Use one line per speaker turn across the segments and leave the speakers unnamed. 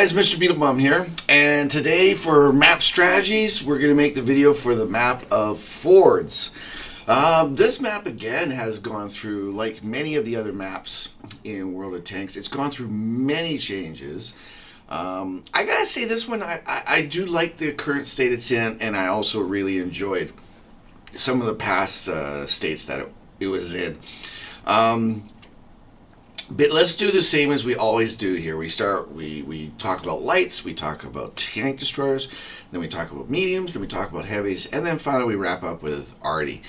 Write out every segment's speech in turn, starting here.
guys, Mr.BeetleBum here, and today for map strategies, we're going to make the video for the map of Fjords. This map again has gone through, like many of the other maps in World of Tanks, it's gone through many changes. I gotta say this one, I do like the current state it's in, and I also really enjoyed some of the past states that it was in. But let's do the same as we always do here. We talk about lights, we talk about tank destroyers, then we talk about mediums, then we talk about heavies, and then finally we wrap up with arty.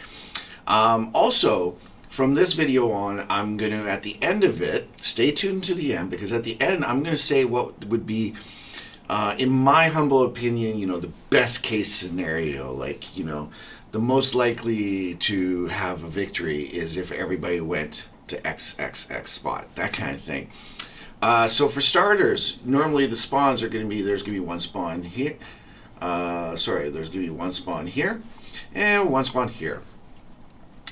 Also, from this video on, I'm going to, at the end of it, stay tuned to the end, because at the end I'm going to say what would be, in my humble opinion, the best case scenario. Like, the most likely to have a victory is if everybody went to XXX spot, that kind of thing. So for starters, normally the spawns are going to be, there's going to be one spawn here, there's going to be one spawn here, and one spawn here.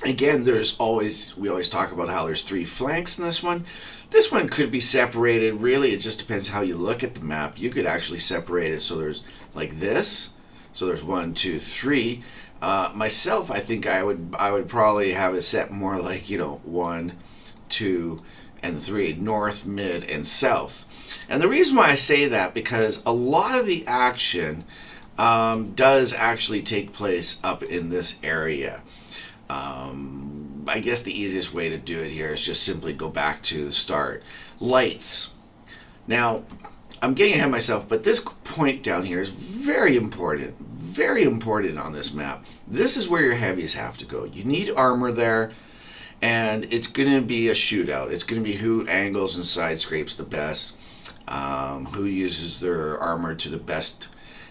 Again, we always talk about how there's 3 flanks in this one. This one could be separated, really, it just depends how you look at the map. You could actually separate it so there's like this, so there's 1, 2, 3. Myself, I think I would probably have it set more like 1, 2, and 3, north, mid, and south. And the reason why I say that, because a lot of the action does actually take place up in this area. I guess the easiest way to do it here is just simply go back to the start. Lights. Now, I'm getting ahead of myself, but this point down here is very important on this map. This is where your heavies have to go. You need armor there, and it's going to be a shootout. It's going to be who angles and side scrapes the best, who uses their armor to the best,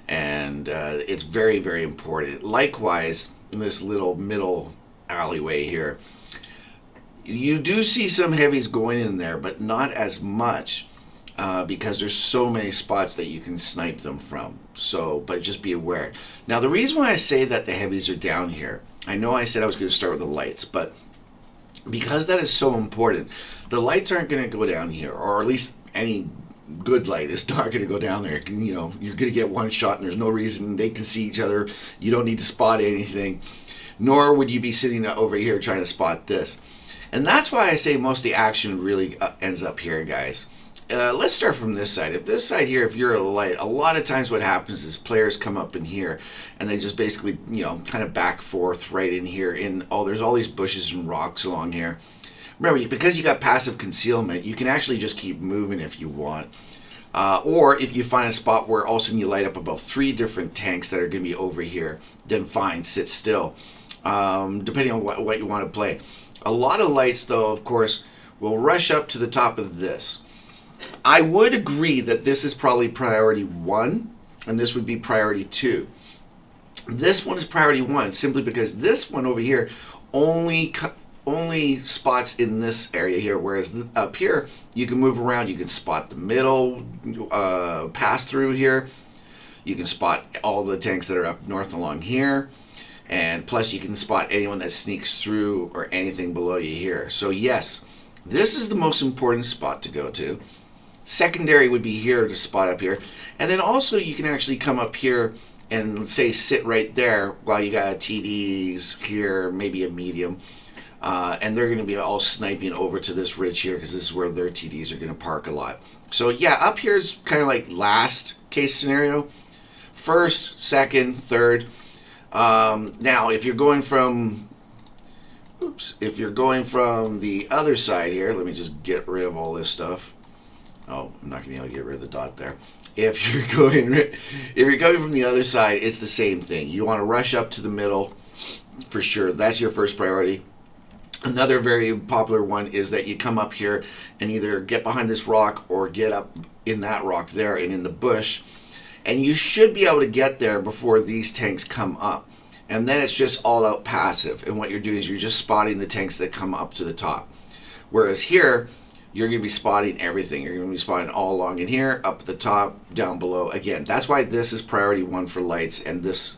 and it's very, very important. Likewise, in this little middle alleyway here, you do see some heavies going in there, but not as much. Because there's so many spots that you can snipe them from. But just be aware. Now, the reason why I say that the heavies are down here, I know I said I was going to start with the lights, but because that is so important, the lights aren't going to go down here, or at least any good light is not going to go down there. You're going to get one shot, and there's no reason. They can see each other. You don't need to spot anything, nor would you be sitting over here trying to spot this. And that's why I say most of the action really ends up here, guys. Let's start from this side. If this side here, if you're a light, a lot of times what happens is players come up in here and they just basically, kind of back forth right in here. There's all these bushes and rocks along here. Remember, because you got passive concealment, you can actually just keep moving if you want. Or if you find a spot where all of a sudden you light up about 3 different tanks that are going to be over here, then fine, sit still, depending on what you want to play. A lot of lights, though, of course, will rush up to the top of this. I would agree that this is probably priority 1, and this would be priority 2. This one is priority 1 simply because this one over here only spots in this area here, whereas up here you can move around. You can spot the middle pass through here. You can spot all the tanks that are up north along here, and plus you can spot anyone that sneaks through or anything below you here. So yes, this is the most important spot to go to. Secondary would be here to spot up here, and then also you can actually come up here and, let's say, sit right there while you got TDs here, maybe a medium, and they're going to be all sniping over to this ridge here because this is where their TDs are going to park a lot. So yeah, up here is kind of like last case scenario. First, second, third. Now, if you're going from the other side here, let me just get rid of all this stuff. Oh, I'm not going to be able to get rid of the dot there. If you're coming from the other side, it's the same thing. You want to rush up to the middle for sure. That's your first priority. Another very popular one is that you come up here and either get behind this rock or get up in that rock there and in the bush. And you should be able to get there before these tanks come up. And then it's just all out passive. And what you're doing is you're just spotting the tanks that come up to the top. Whereas here, you're going to be spotting everything. You're going to be spotting all along in here, up at the top, down below. Again, that's why this is priority 1 for lights, and these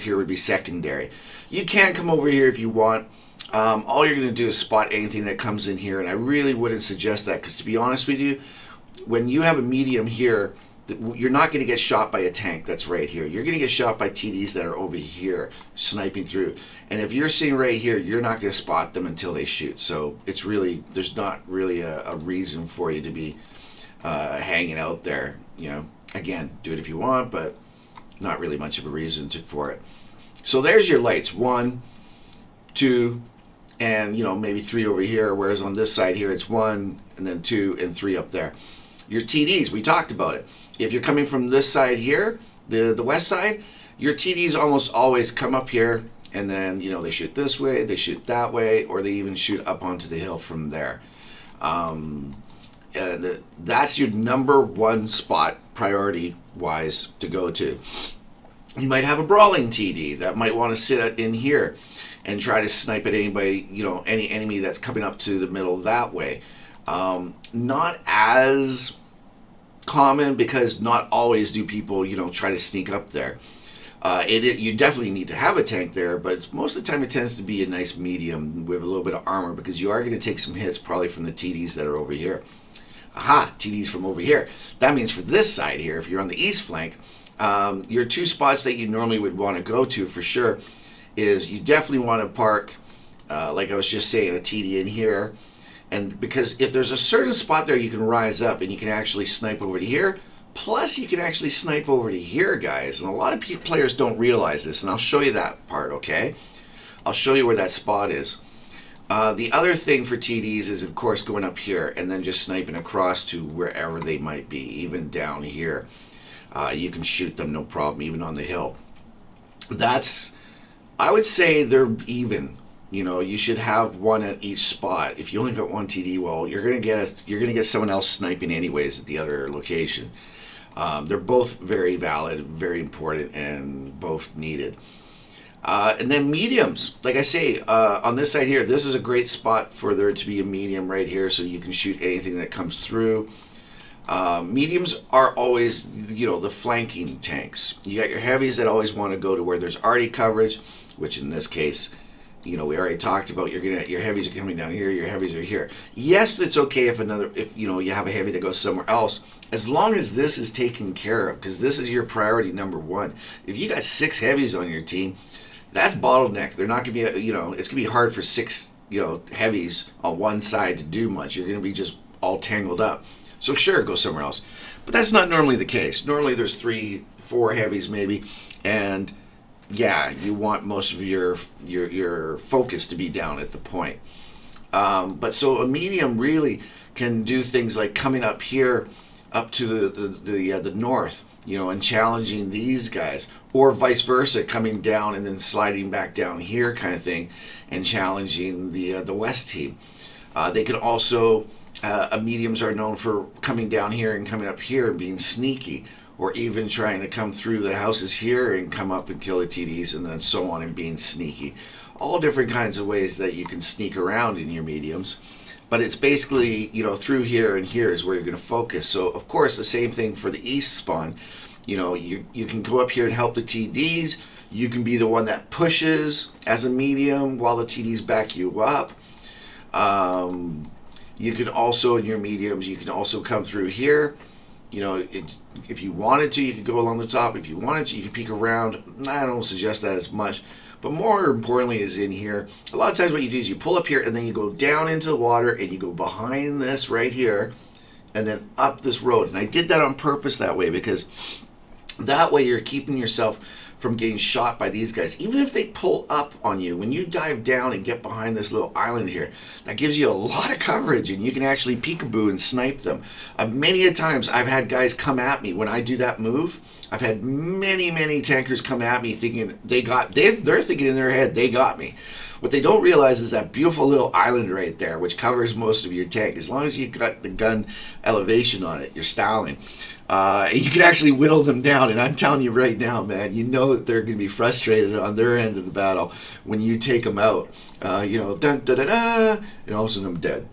here would be secondary. You can come over here if you want. All you're going to do is spot anything that comes in here, and I really wouldn't suggest that, because to be honest with you, when you have a medium here, you're not going to get shot by a tank that's right here. You're going to get shot by TDs that are over here sniping through. And if you're sitting right here, you're not going to spot them until they shoot. So it's really, there's not really a reason for you to be hanging out there. You know, again, do it if you want, but not really much of a reason for it. So there's your lights, 1, 2, and maybe 3 over here. Whereas on this side here, it's 1, and then 2, and 3 up there. Your TDs, we talked about it. If you're coming from this side here, the west side, your TDs almost always come up here, and then they shoot this way, they shoot that way, or they even shoot up onto the hill from there. And that's your number 1 spot, priority-wise, to go to. You might have a brawling TD that might want to sit in here and try to snipe at anybody, any enemy that's coming up to the middle that way. Not as common, because not always do people, try to sneak up there. You definitely need to have a tank there, but most of the time it tends to be a nice medium with a little bit of armor, because you are going to take some hits probably from the TDs that are over here. Aha, TDs from over here. That means for this side here, if you're on the east flank, your 2 spots that you normally would want to go to for sure is you definitely want to park, like I was just saying, a TD in here. And because if there's a certain spot there, you can rise up and you can actually snipe over to here. Plus, you can actually snipe over to here, guys. And a lot of players don't realize this, and I'll show you that part, okay? I'll show you where that spot is. The other thing for TDs is, of course, going up here and then just sniping across to wherever they might be, even down here. You can shoot them, no problem, even on the hill. I would say they're even. You should have 1 at each spot. If you only got 1 TD, well, you're gonna get someone else sniping anyways at the other location. They're both very valid, very important, and both needed. And then mediums, like I say, on this side here, this is a great spot for there to be a medium right here, so you can shoot anything that comes through. Mediums are always, the flanking tanks. You got your heavies that always want to go to where there's already coverage, which in this case, we already talked about. Your heavies are coming down here. Your heavies are here. Yes, it's okay if you have a heavy that goes somewhere else, as long as this is taken care of, because this is your priority number 1. If you got 6 heavies on your team, that's bottleneck. They're not gonna be, it's gonna be hard for 6, heavies on one side to do much. You're gonna be just all tangled up. So sure, go somewhere else. But that's not normally the case. Normally there's 3, 4 heavies maybe, and yeah, you want most of your focus to be down at the point. But so a medium really can do things like coming up here, up to the north, and challenging these guys, or vice versa, coming down and then sliding back down here, kind of thing, and challenging the west team. They can also mediums are known for coming down here and coming up here and being sneaky, or even trying to come through the houses here and come up and kill the TDs, and then so on, and being sneaky. All different kinds of ways that you can sneak around in your mediums. But it's basically, through here and here is where you're going to focus. So, of course, the same thing for the east spawn. You can go up here and help the TDs. You can be the one that pushes as a medium while the TDs back you up. You can also, in your mediums, you can also come through here. If you wanted to, you could go along the top. If you wanted to, you could peek around. I don't suggest that as much. But more importantly is in here. A lot of times what you do is you pull up here and then you go down into the water and you go behind this right here and then up this road. And I did that on purpose that way, because that way you're keeping yourself from getting shot by these guys. Even if they pull up on you, when you dive down and get behind this little island here, that gives you a lot of coverage, and you can actually peekaboo and snipe them. Many a times I've had guys come at me when I do that move. I've had many tankers come at me thinking they're thinking in their head they got me. What they don't realize is that beautiful little island right there, which covers most of your tank. As long as you've got the gun elevation on it, you're styling. You can actually whittle them down, and I'm telling you right now, man, that they're going to be frustrated on their end of the battle when you take them out. Dun dun dun dun, and all of a sudden I'm dead.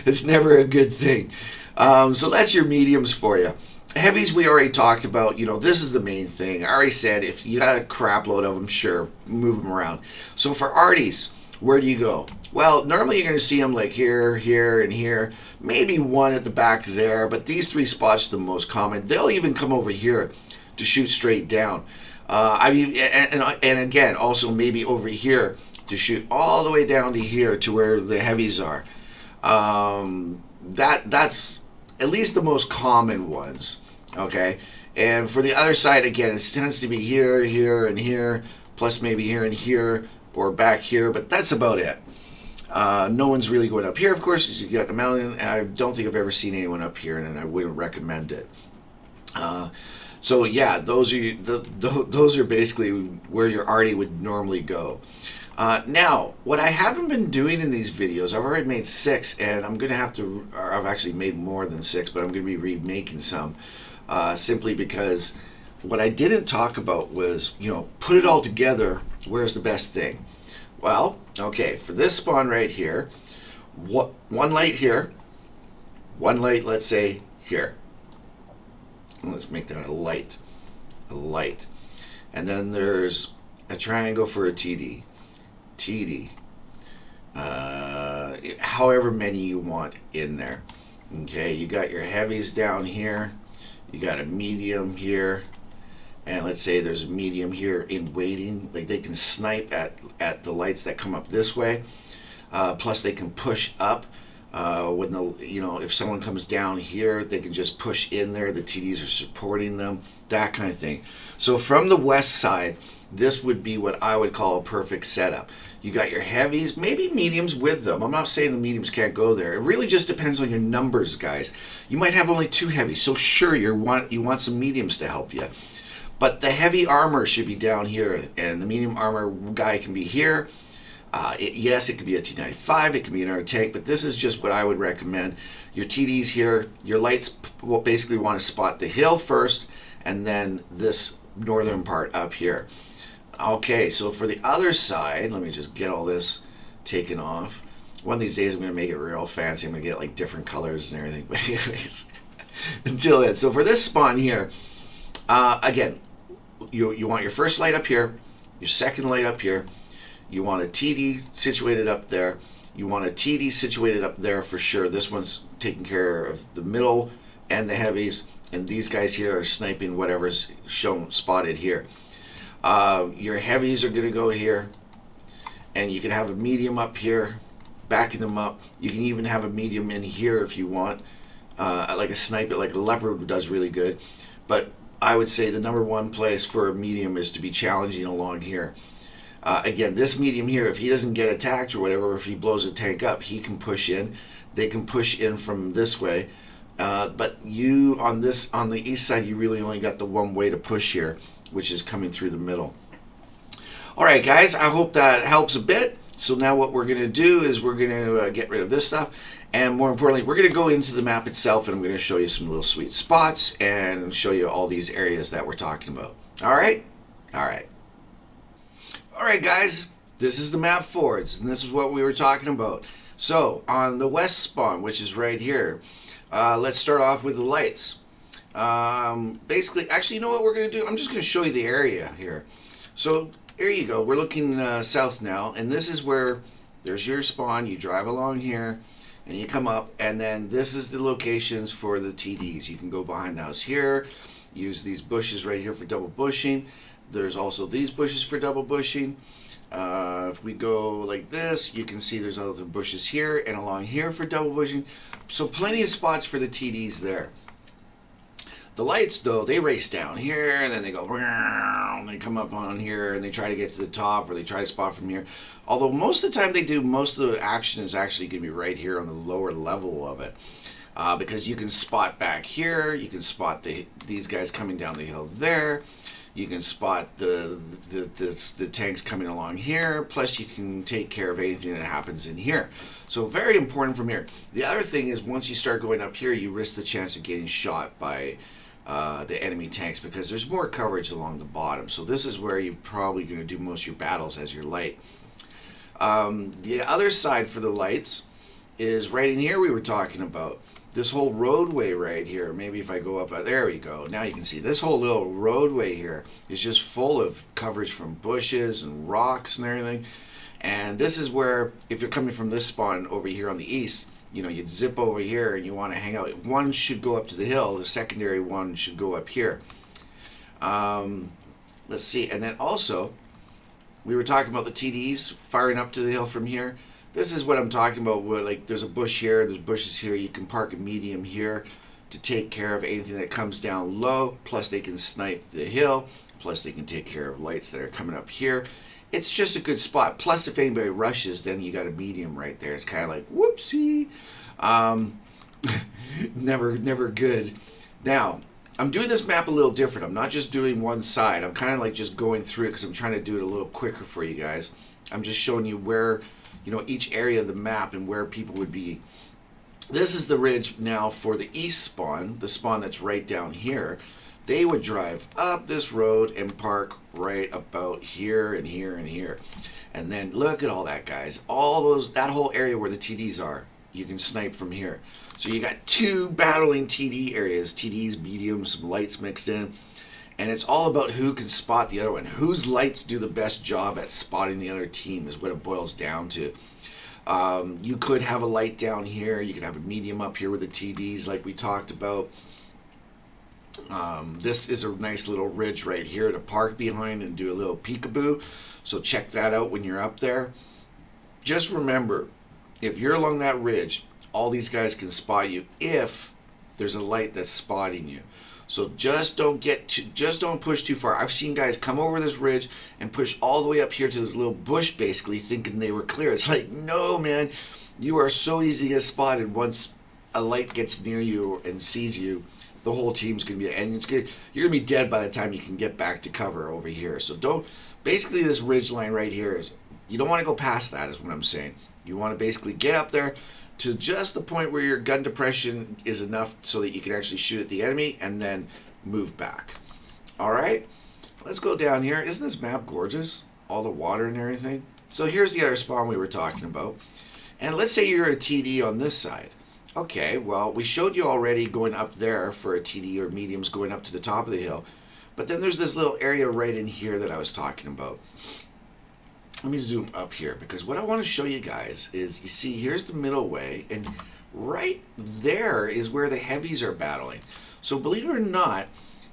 It's never a good thing. So that's your mediums for you. Heavies we already talked about. This is the main thing. I already said if you got a crap load of them, sure, move them around. So for arties, where do you go? Well, normally you're going to see them like here, here, and here. Maybe one at the back there, but these three spots are the most common. They'll even come over here to shoot straight down. I mean, and again, also maybe over here to shoot all the way down to here to where the heavies are. That's at least the most common ones. Okay, and for the other side, again, it tends to be here, here, and here, plus maybe here and here, or back here, but that's about it. No one's really going up here, of course, because you got the mountain, and I don't think I've ever seen anyone up here, and I wouldn't recommend it. So yeah, those are basically where your arty would normally go. Now, what I haven't been doing in these videos, I've already made 6, and I'm going to have to, or I've actually made more than 6, but I'm going to be remaking some, simply because what I didn't talk about was, put it all together, where's the best thing? Well, okay, for this spawn right here, one light here, one light, let's say, here. Let's make that a light. And then there's a triangle for a TD. However many you want in there. Okay, you got your heavies down here. You got a medium here. And let's say there's a medium here in waiting. Like they can snipe at the lights that come up this way. Plus they can push up. When if someone comes down here, they can just push in there. The TDs are supporting them, that kind of thing. So from the west side, this would be what I would call a perfect setup. You got your heavies, maybe mediums with them. I'm not saying the mediums can't go there. It really just depends on your numbers, guys. You might have only 2 heavies, so sure you want some mediums to help you. But the heavy armor should be down here, and the medium armor guy can be here. Yes, it could be a T95, it could be another tank, but this is just what I would recommend. Your TDs here, your lights will basically want to spot the hill first, and then this northern part up here. Okay, so for the other side, let me just get all this taken off. One of these days I'm going to make it real fancy. I'm going to get like different colors and everything. But anyways, until then. So for this spawn here, again, you want your first light up here, your second light up here. You want a TD situated up there. You want a TD situated up there for sure. This one's taking care of the middle and the heavies. And these guys here are sniping whatever's shown spotted here. Your heavies are going to go here. And you can have a medium up here, backing them up. You can even have a medium in here if you want. Like a sniper, like a leopard does really good. But I would say the number one place for a medium is to be challenging along here. Again, this medium here, if he doesn't get attacked or whatever, if he blows a tank up, he can push in. They can push in from this way. But you, on the east side, you really only got the one way to push here, which is coming through the middle. All right, guys, I hope that helps a bit. So now what we're going to do is we're going to get rid of this stuff. And more importantly, we're going to go into the map itself, and I'm going to show you some little sweet spots and show you all these areas that we're talking about. All right? All right. All right, guys, this is the map Fjords, and this is what we were talking about. So on the west spawn, which is right here, let's start off with the lights. Basically, actually, you know what we're going to do? I'm just going to show you the area here. So here you go. We're looking south now, and this is where there's your spawn. You drive along here, and you come up, and then this is the locations for the TDs. You can go behind the house here, use these bushes right here for double bushing. There's also these bushes for double bushing. If we go like this, you can see there's other bushes here and along here for double bushing. So plenty of spots for the TDs there. The lights, though, they race down here, and then they go, and they come up on here, and they try to get to the top, or they try to spot from here. Although most of the time they do, most of the action is actually going to be right here on the lower level of it. Because you can spot back here, you can spot these guys coming down the hill there. You can spot the tanks coming along here. Plus, you can take care of anything that happens in here. So very important from here. The other thing is once you start going up here, you risk the chance of getting shot by the enemy tanks because there's more coverage along the bottom. So this is where you're probably going to do most of your battles as your light. The other side for the lights is right in here we were talking about. This whole roadway right here, maybe if I go up, there we go. Now you can see this whole little roadway here is just full of coverage from bushes and rocks and everything. And this is where, if you're coming from this spawn over here on the east, you'd zip over here and you want to hang out. One should go up to the hill. The secondary one should go up here. Let's see. And then also, we were talking about the TDs firing up to the hill from here. This is what I'm talking about, where like there's a bush here, there's bushes here. You can park a medium here to take care of anything that comes down low. Plus they can snipe the hill. Plus they can take care of lights that are coming up here. It's just a good spot. Plus if anybody rushes, then you got a medium right there. It's kind of like, whoopsie. Never good. Now, I'm doing this map a little different. I'm not just doing one side. I'm kind of like just going through it because I'm trying to do it a little quicker for you guys. I'm just showing you where, each area of the map and where people would be. This is the ridge now for the east spawn, the spawn that's right down here. They would drive up this road and park right about here and here and here. And then look at all that, guys. That whole area where the TDs are, you can snipe from here. So you got two battling TD areas, TDs, mediums, some lights mixed in. And it's all about who can spot the other one. Whose lights do the best job at spotting the other team is what it boils down to. You could have a light down here. You could have a medium up here with the TDs like we talked about. This is a nice little ridge right here to park behind and do a little peekaboo. So check that out when you're up there. Just remember, if you're along that ridge, all these guys can spot you if there's a light that's spotting you. So just don't push too far. I've seen guys come over this ridge and push all the way up here to this little bush, basically thinking they were clear. It's like, no, man, you are so easy to get spotted. Once a light gets near you and sees you, the whole team's gonna be, and you're gonna be dead by the time you can get back to cover over here. So basically this ridge line right here is, you don't want to go past that, is what I'm saying. You want to basically get up there to just the point where your gun depression is enough so that you can actually shoot at the enemy and then move back. All right, let's go down here. Isn't this map gorgeous? All the water and everything. So here's the other spawn we were talking about. And let's say you're a TD on this side. Okay, well, we showed you already going up there for a TD or mediums going up to the top of the hill. But then there's this little area right in here that I was talking about. Let me zoom up here, because what I want to show you guys is, you see, here's the middle way, and right there is where the heavies are battling. So believe it or not,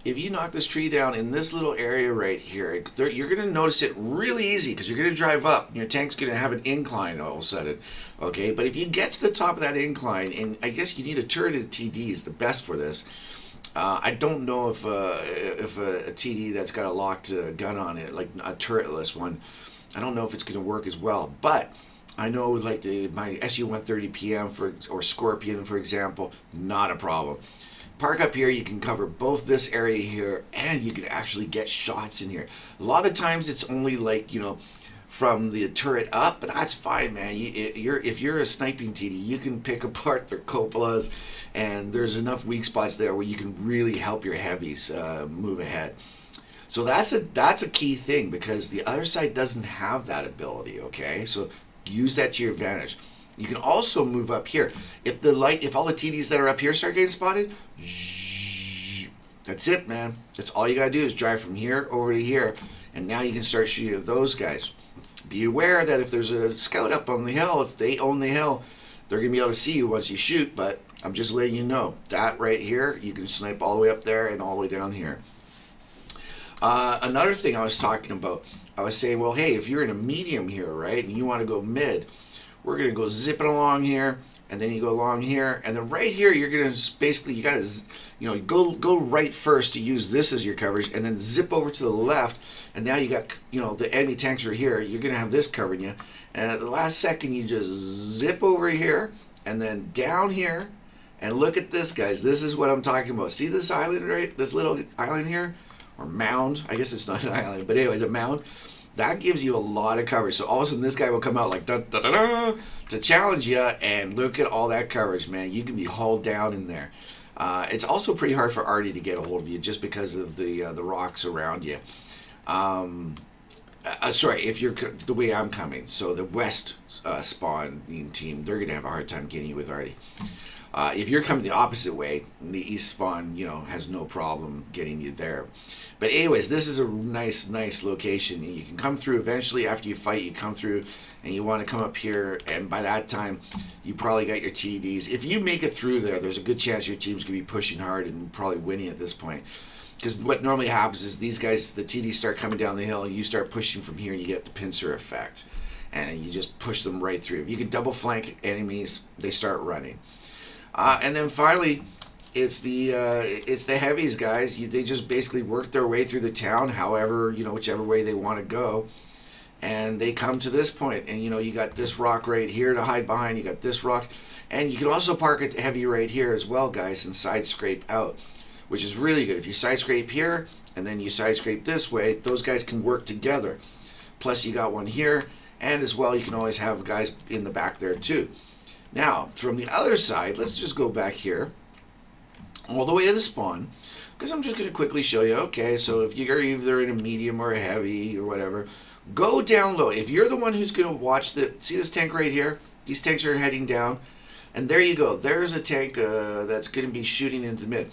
if you knock this tree down in this little area right here, you're going to notice it really easy, because you're going to drive up, and your tank's going to have an incline all of a sudden. Okay, but if you get to the top of that incline, and I guess you need a turreted TD is the best for this. I don't know if a TD that's got a locked gun on it, like a turretless one, I don't know if it's going to work as well, but I know with like my SU-130 PM or Scorpion, for example, not a problem. Park up here, you can cover both this area here, and you can actually get shots in here. A lot of times it's only like, from the turret up, but that's fine, man. If you're a sniping TD, you can pick apart their cupolas, and there's enough weak spots there where you can really help your heavies move ahead. So that's a key thing, because the other side doesn't have that ability, okay? So use that to your advantage. You can also move up here. If all the TDs that are up here start getting spotted, that's it, man. That's all you gotta do is drive from here over to here, and now you can start shooting at those guys. Be aware that if there's a scout up on the hill, if they own the hill, they're gonna be able to see you once you shoot, but I'm just letting you know, that right here, you can snipe all the way up there and all the way down here. Another thing I was talking about, I was saying, well, hey, if you're in a medium here, right, and you want to go mid, we're going to go zipping along here, and then you go along here, and then right here, you're going to basically, you got to, go right first to use this as your coverage, and then zip over to the left, and now you got, the enemy tanks are here, you're going to have this covering you, and at the last second, you just zip over here, and then down here, and look at this, guys. This is what I'm talking about. See this island, right? This little island here? Or mound, I guess it's not an island, but anyways, a mound. That gives you a lot of coverage. So all of a sudden, this guy will come out like da da da da to challenge you, and look at all that coverage, man. You can be hauled down in there. It's also pretty hard for Artie to get a hold of you just because of the rocks around you. Sorry, if you're the way I'm coming, so the west spawn team, they're gonna have a hard time getting you with Artie. If you're coming the opposite way, the east spawn, has no problem getting you there. But anyways, this is a nice location. You can come through eventually after you fight. You come through, and you want to come up here, and by that time, you probably got your TDs. If you make it through there, there's a good chance your team's going to be pushing hard and probably winning at this point. Because what normally happens is these guys, the TDs start coming down the hill, and you start pushing from here, and you get the pincer effect. And you just push them right through. If you can double flank enemies, they start running. And then finally, it's the heavies, guys. They just basically work their way through the town, however, whichever way they want to go. And they come to this point, and you got this rock right here to hide behind. You got this rock, and you can also park a heavy right here as well, guys, and side scrape out, which is really good. If you side scrape here and then you side scrape this way, those guys can work together. Plus, you got one here, and as well, you can always have guys in the back there too. Now, from the other side, let's just go back here all the way to the spawn, because I'm just going to quickly show you. Okay, so if you're either in a medium or a heavy or whatever, go down low. If you're the one who's going to watch see this tank right here? These tanks are heading down, and there you go. There's a tank that's going to be shooting into mid.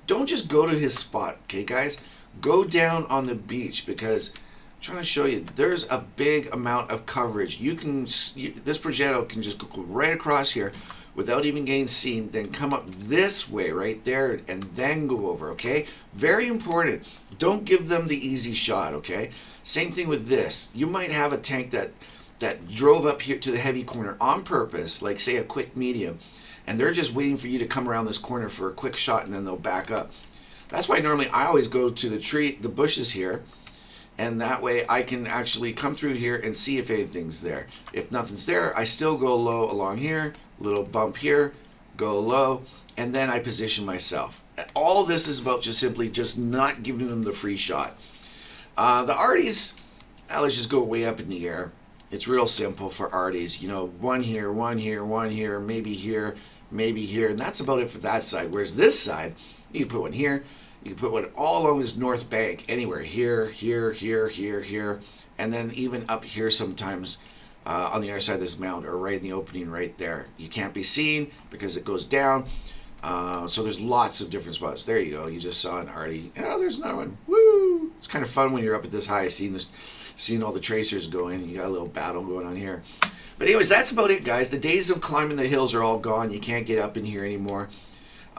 Don't just go to his spot, okay, guys? Go down on the beach, because I'm trying to show you, there's a big amount of coverage. This projectile can just go right across here without even getting seen, then come up this way right there, and then go over, okay? Very important. Don't give them the easy shot, okay? Same thing with this. You might have a tank that drove up here to the heavy corner on purpose, like say a quick medium, and they're just waiting for you to come around this corner for a quick shot, and then they'll back up. That's why normally I always go to the bushes here, and that way I can actually come through here and see if anything's there. If nothing's there, I still go low along here, little bump here, go low, and then I position myself. All this is about just simply not giving them the free shot. The arties, let's just go way up in the air. It's real simple for arties. One here, one here, one here, maybe here, and that's about it for that side. Whereas this side, you can put one here, you can put one all along this north bank, anywhere, here, and then even up here sometimes on the other side of this mound, or right in the opening right there. You can't be seen because it goes down. So there's lots of different spots. There you go. You just saw an arty. Oh, there's another one. Woo! It's kind of fun when you're up at this high, seeing all the tracers going. You got a little battle going on here. But anyways, that's about it, guys. The days of climbing the hills are all gone. You can't get up in here anymore.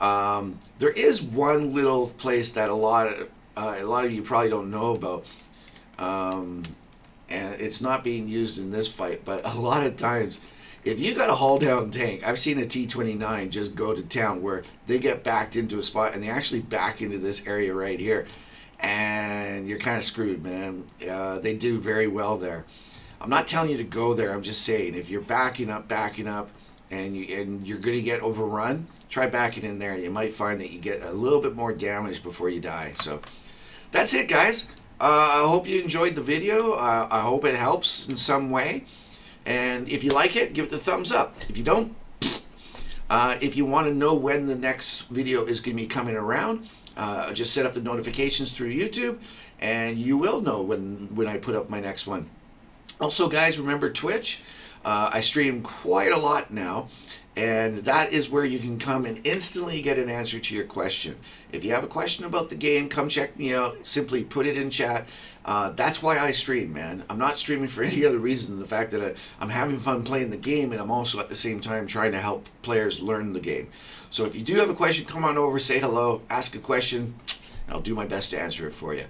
There is one little place that a lot of you probably don't know about, and it's not being used in this fight. But a lot of times, if you got a haul down tank, I've seen a T-29 just go to town where they get backed into a spot, and they actually back into this area right here, and you're kind of screwed, man. They do very well there. I'm not telling you to go there. I'm just saying, if you're backing up, and you're going to get overrun, try backing in there. You might find that you get a little bit more damage before you die. So that's it, guys. I hope you enjoyed the video. I hope it helps in some way. And if you like it, give it the thumbs up. If you don't, if you want to know when the next video is going to be coming around, just set up the notifications through YouTube, and you will know when I put up my next one. Also, guys, remember Twitch. I stream quite a lot now, and that is where you can come and instantly get an answer to your question. If you have a question about the game, come check me out. Simply put it in chat. That's why I stream, man. I'm not streaming for any other reason than the fact that I'm having fun playing the game, and I'm also at the same time trying to help players learn the game. So if you do have a question, come on over, say hello, ask a question, and I'll do my best to answer it for you.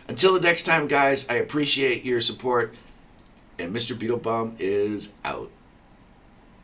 Until the next time, guys, I appreciate your support. And Mr. BeetleBum is out.